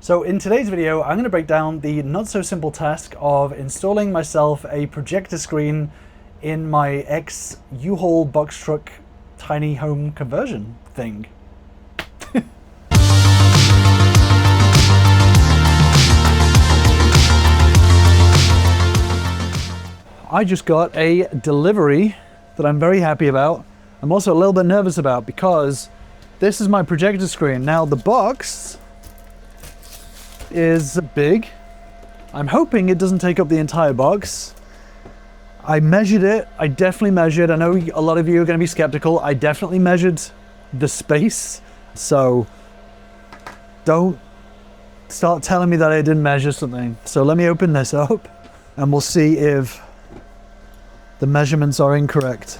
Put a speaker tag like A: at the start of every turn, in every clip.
A: So in today's video, I'm going to break down the not so simple task of installing myself a projector screen in my ex U-Haul box truck tiny home conversion thing. I just got a delivery that I'm very happy about. I'm also a little bit nervous about because this is my projector screen. Now the box is big. I'm hoping it doesn't take up the entire box. I measured it. I definitely measured. I know a lot of you are going to be skeptical. I definitely measured the space. So don't start telling me that I didn't measure something. So let me open this up and we'll see if the measurements are incorrect.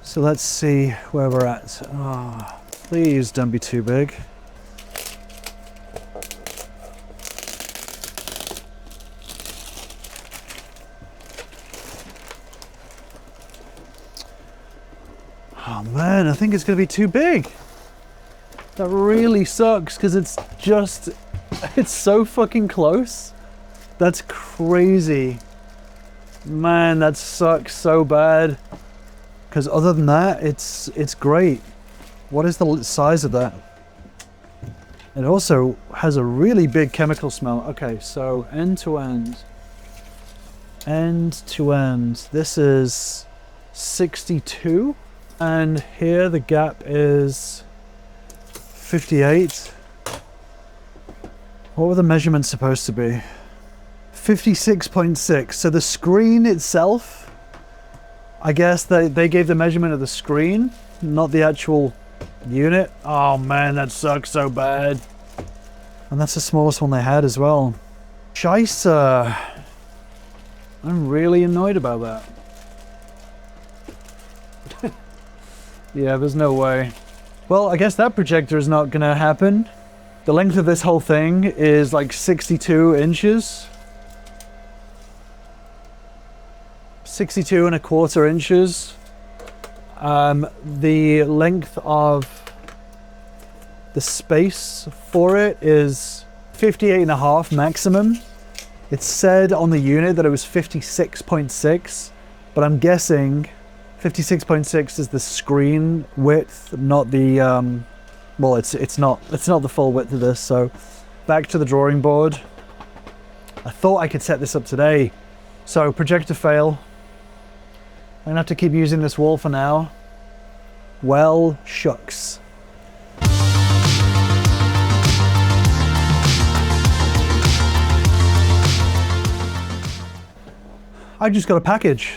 A: So let's see where we're at. Oh, please don't be too big. Oh man, I think it's gonna be too big. That really sucks because it's so fucking close. That's crazy. Man, that sucks so bad. Because other than that, it's great. What is the size of that? It also has a really big chemical smell. Okay, so end to end. End to end. This is 62. And here the gap is 58. What were the measurements supposed to be? 56.6. So the screen itself, I guess they gave the measurement of the screen, not the actual unit. Oh man, that sucks so bad. And that's the smallest one they had as well. Scheisse. I'm really annoyed about that. Yeah, there's no way. Well, I guess that projector is not gonna happen. The length of this whole thing is like 62 inches. 62.25 inches. The length of the space for it is 58.5 maximum. It said on the unit that it was 56.6, but I'm guessing 56.6 is the screen width, not the well, it's not the full width of this. So back to the drawing board. I thought I could set this up today. So projector fail. I'm gonna have to keep using this wall for now. Well, shucks. I just got a package.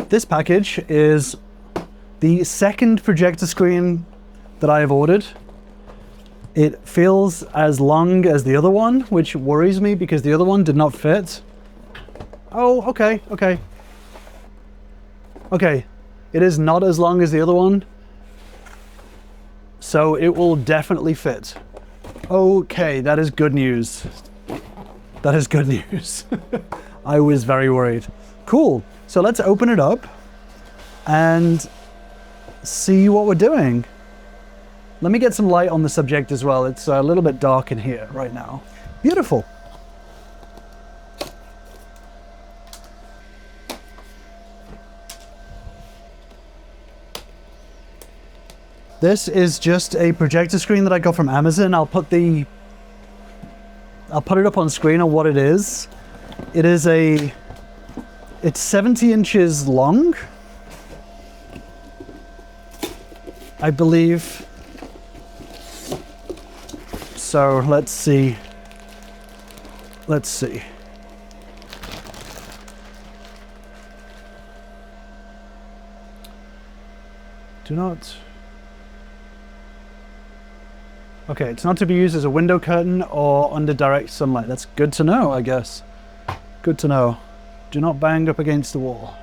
A: This package is the second projector screen that I have ordered. It feels as long as the other one, which worries me because the other one did not fit. Oh, okay. Okay, it is not as long as the other one, so it will definitely fit. Okay, that is good news. That is good news. I was very worried. Cool, so let's open it up and see what we're doing. Let me get some light on the subject as well. It's a little bit dark in here right now. Beautiful. This is just a projector screen that I got from Amazon. I'll put it up on screen on what it is. It's 70 inches long, I believe. So let's see. Do not. Okay, it's not to be used as a window curtain or under direct sunlight. That's good to know, I guess. Good to know. Do not bang up against the wall.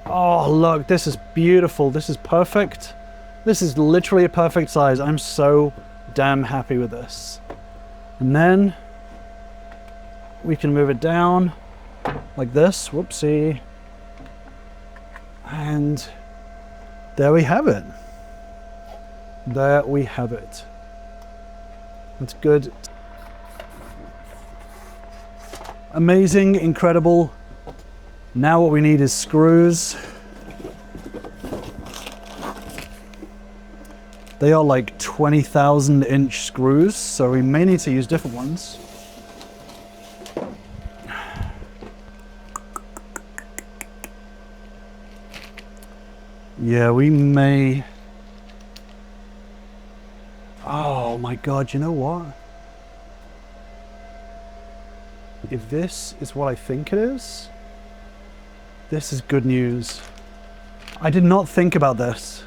A: Oh, look, this is beautiful. This is perfect. This is literally a perfect size. I'm so damn happy with this. And then we can move it down like this. Whoopsie. And there we have it. There we have it. That's good. Amazing, incredible. Now what we need is screws. They are like 20,000 inch screws, so we may need to use different ones. Yeah, we may. Oh my God, you know what? If this is what I think it is, this is good news. I did not think about this.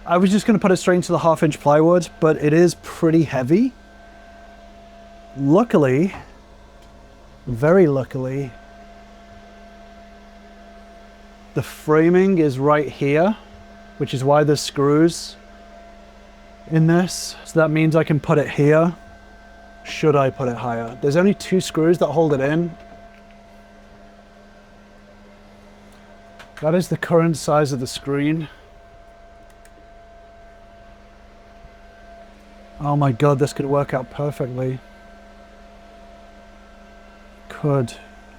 A: I was just going to put it straight into the 1/2 inch plywood, but it is pretty heavy. Luckily, very luckily, the framing is right here, which is why there's screws in this. So that means I can put it here. Should I put it higher? There's only 2 screws that hold it in. That is the current size of the screen. Oh my God, this could work out perfectly. Could,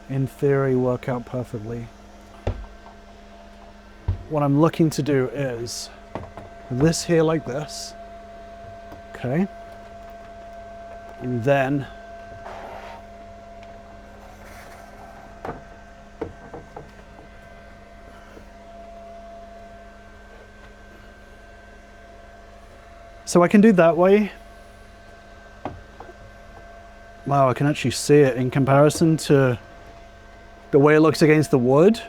A: in theory, work out perfectly. What I'm looking to do is this here like this. Okay. And then so I can do that way. Wow, I can actually see it in comparison to the way it looks against the wood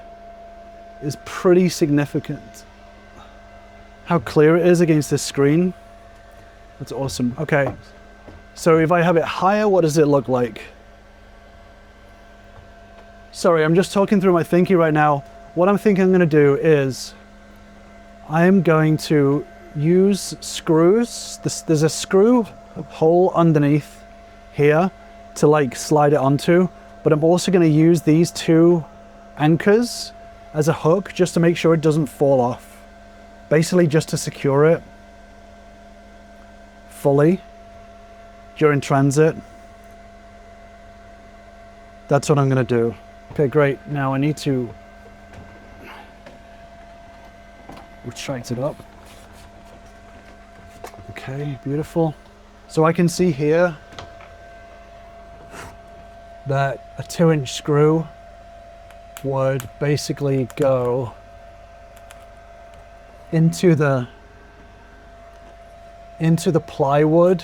A: is pretty significant. How clear it is against this screen. That's awesome. Okay. So if I have it higher, what does it look like? Sorry, I'm just talking through my thinking right now. What I'm thinking I'm going to do is I am going to use screws. There's a screw hole underneath here to like slide it onto, but I'm also going to use these 2 anchors as a hook just to make sure it doesn't fall off. Basically just to secure it fully during transit. That's what I'm going to do. Okay, great. Now I need to retract it up. Okay, beautiful. So I can see here that a 2-inch screw would basically go into the plywood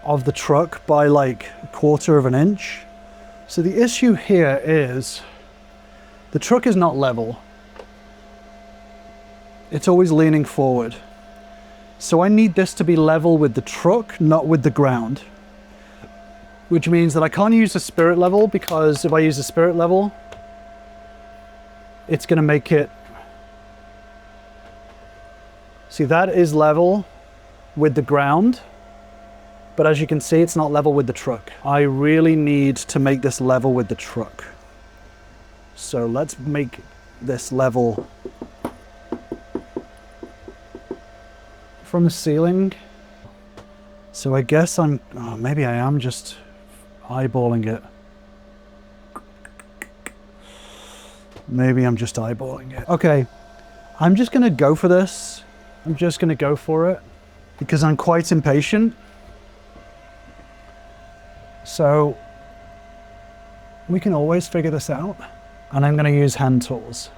A: of the truck by like 1/4 of an inch. So the issue here is the truck is not level. It's always leaning forward. So I need this to be level with the truck, not with the ground. Which means that I can't use the spirit level, because if I use the spirit level, it's going to make it... See, that is level with the ground. But as you can see, it's not level with the truck. I really need to make this level with the truck. So let's make this level from the ceiling. So I guess maybe I am just eyeballing it. Maybe I'm just eyeballing it. Okay, I'm just gonna go for this. I'm just gonna go for it because I'm quite impatient. So we can always figure this out. And I'm gonna use hand tools.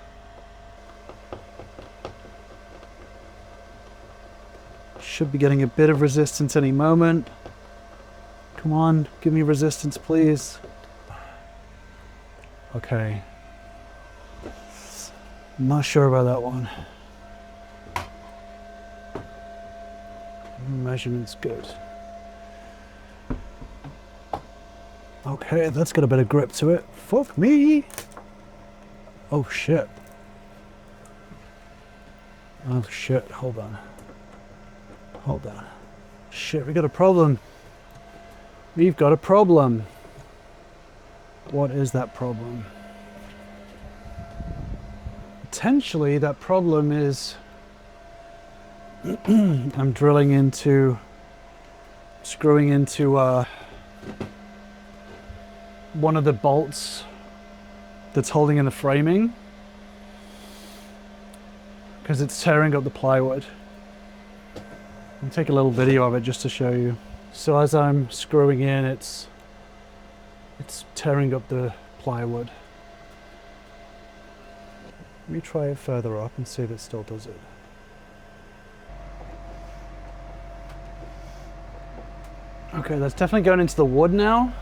A: Should be getting a bit of resistance any moment. Come on, give me resistance, please. Okay. I'm not sure about that one. Measurement's good. Okay, that's got a bit of grip to it. Fuck me! Oh shit. Oh shit, hold on. Hold on. Shit, we got a problem. We've got a problem. What is that problem? Potentially that problem is I'm drilling into, screwing into one of the bolts that's holding in the framing, because it's tearing up the plywood. I'll take a little video of it just to show you. So as I'm screwing in, it's tearing up the plywood. Let me try it further up and see if it still does it. Okay, that's definitely going into the wood now.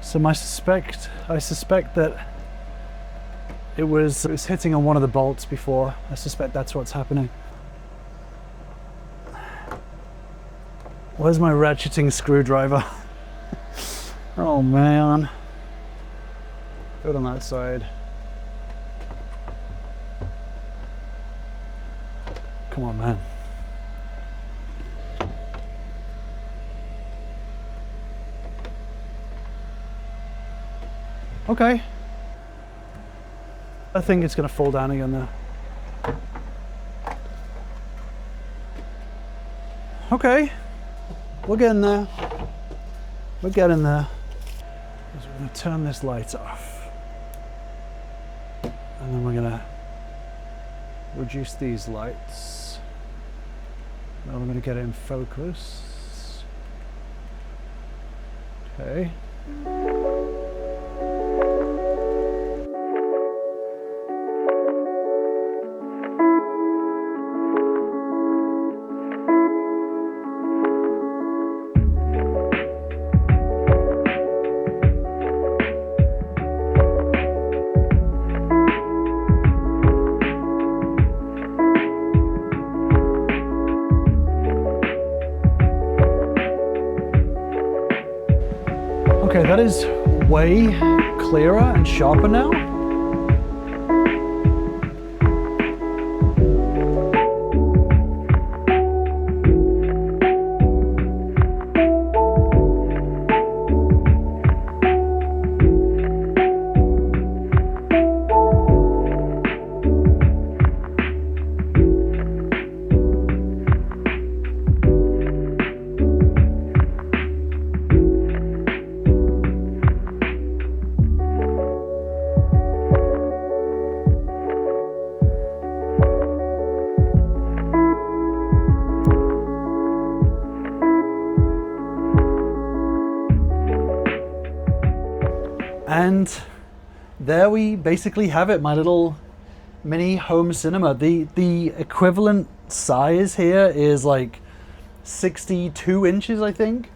A: So I suspect that it was hitting on one of the bolts before. I suspect that's what's happening. Where's my ratcheting screwdriver? Oh man. Put it on that side. Come on, man. Okay. I think it's gonna fall down again there. Okay. We're getting there. We're getting there. So we're going to turn this light off. And then we're going to reduce these lights. Now I'm going to get it in focus. Okay. Okay, that is way clearer and sharper now. And there we basically have it, my little mini home cinema. The equivalent size here is like 62 inches, I think.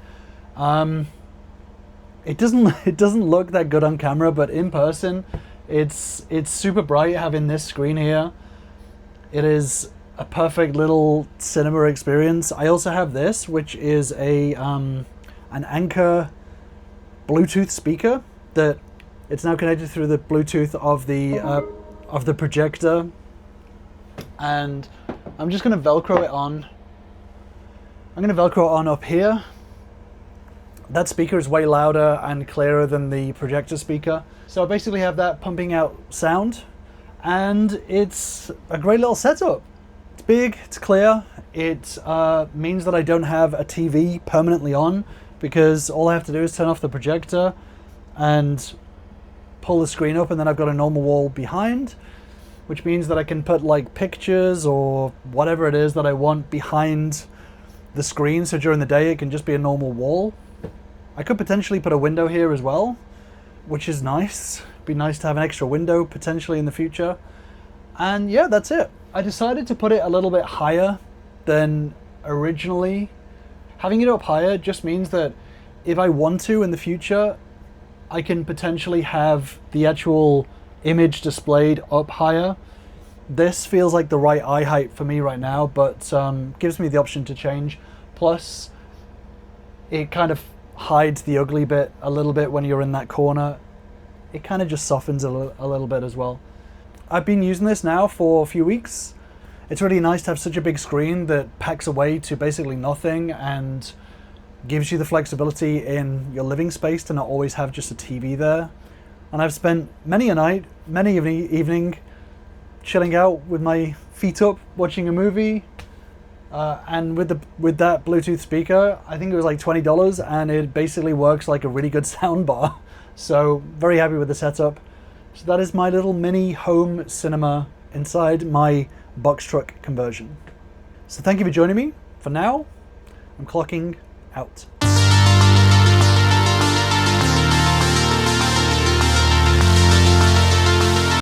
A: It doesn't look that good on camera, but in person, it's super bright having this screen here. It is a perfect little cinema experience. I also have this, which is an Anker Bluetooth speaker that it's now connected through the Bluetooth of the projector, and I'm just going to Velcro it on. I'm going to Velcro it on up here. That speaker is way louder and clearer than the projector speaker, so I basically have that pumping out sound, and it's a great little setup. It's big, it's clear. It means that I don't have a TV permanently on, because all I have to do is turn off the projector and pull the screen up, and then I've got a normal wall behind, which means that I can put like pictures or whatever it is that I want behind the screen, so during the day it can just be a normal wall. I could potentially put a window here as well, which is nice. It'd be nice to have an extra window potentially in the future. And yeah, that's it. I decided to put it a little bit higher than originally. Having it up higher just means that if I want to in the future, I can potentially have the actual image displayed up higher. This feels like the right eye height for me right now, but gives me the option to change. Plus, it kind of hides the ugly bit a little bit when you're in that corner. It kind of just softens a little bit as well. I've been using this now for a few weeks. It's really nice to have such a big screen that packs away to basically nothing and gives you the flexibility in your living space to not always have just a TV there. And I've spent many a night, many of the evening, chilling out with my feet up, watching a movie, And with that Bluetooth speaker, I think it was like $20, and it basically works like a really good sound bar. So very happy with the setup. So that is my little mini home cinema inside my box truck conversion. So thank you for joining me. For now, I'm clocking out.